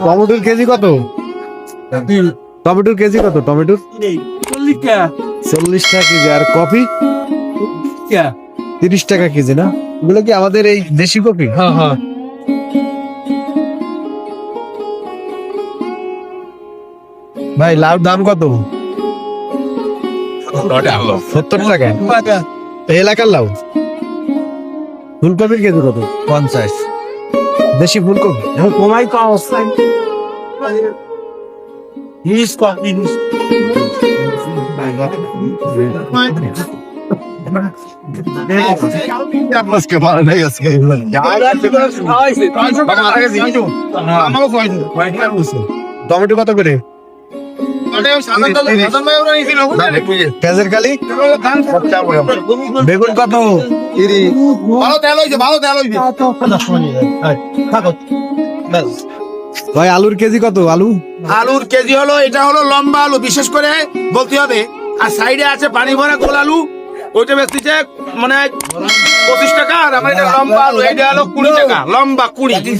টমেটোর কেজি কত? টমেটোর কেজি কত? টমেটোর 40 টাকা কেজি। আর কফি 30 টাকা কেজি না? এগুলো কি আমাদের এই দেশি কফি? হ্যাঁ হ্যাঁ। ভাই লাউর দাম কত? 70 টাকা। এই এলাকার লাউ। ফুলকপির কেজি কত? 50। দেশি ফুলকপি কমাই তো অবস্থায় জিনিস কম জিনিস টমেটো কত করে? পেঁয়াজের কালি বেগুন কত? ভাই আলুর কেজি কত? আলুর কেজি হলো, এটা হলো লম্বা আলু বিশেষ করে বলতে হবে। আর সাইডে আছে পানি ভরা গোল আলু, ওইটা বেচতেছে মানে 25 টাকা। আর আমার এটা লম্বা আলু, এটা হলো 20 টাকা। লম্বা 20,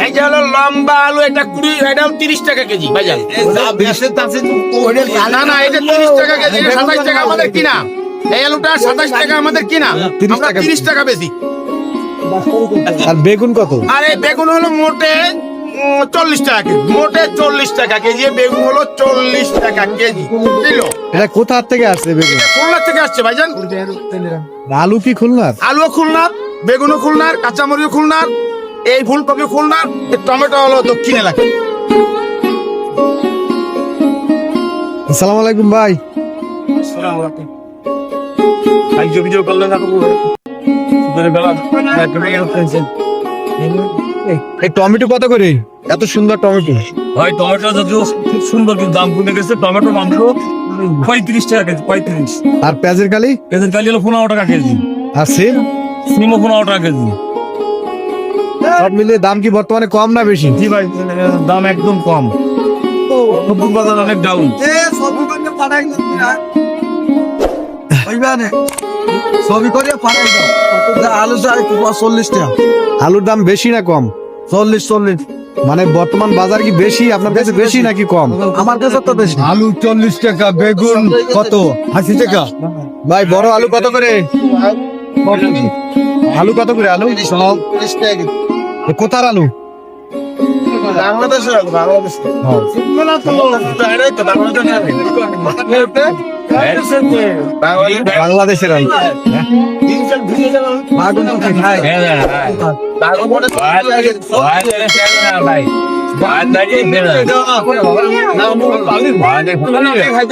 এটা হলো লম্বা আলু, এটা 20, এটা হলো 30 টাকা কেজি ভাইজান। না না, এটা 30 টাকা কেজি, 27 টাকা আমাদের কিনা। এই আলুটা 27 টাকা আমাদের কিনা, আমরা 30 টাকা বেশি। আর বেগুন কত? আর এই বেগুন হলো মোটে 40 টাকা কেজি, মোটে 40 টাকা কেজি। বেগুন হলো 40 টাকা কেজি কিলো। এটা কোথা থেকে আসছে বেগুন? খুলনা থেকে আসছে ভাইজান। আলু কি খুলনার? আলুও খুলনার, বেগুনও খুলনার, কাঁচামরিচও খুলনার, এই ফুলকপি খুলনার, এই টমেটো হলো দক্ষিণ এলাকা। আসসালামু আলাইকুম ভাই। এই টমেটো কত করে? এত সুন্দর টমেটো। ভাই টমেটো যদিও খুব সুন্দর কিন্তু দাম কমে গেছে। টমেটো মাত্র 35 টাকা কেজি, 35। আর পেঁয়াজের কালি? পেঁয়াজের কালি হলো 15 টাকা কেজি। আর সিম? সিমও 15 টাকা কেজি। সব মিলিয়ে দাম কি বর্তমানে কম না বেশি? জি ভাই, দাম একদম কম। সবজির বাজার অনেক ডাউন। আলুর দাম বেশি না কম? 40 মানে বর্তমান বাজার কি বেশি আপনার কাছে, বেশি নাকি কম? আমার কাছে তো বেশি। আলু 40 টাকা, বেগুন কত? 80 টাকা। ভাই বড় আলু কত করে? আলু কত করে? আলু কোথার আলু? বাংলাদেশের আলু। ভাই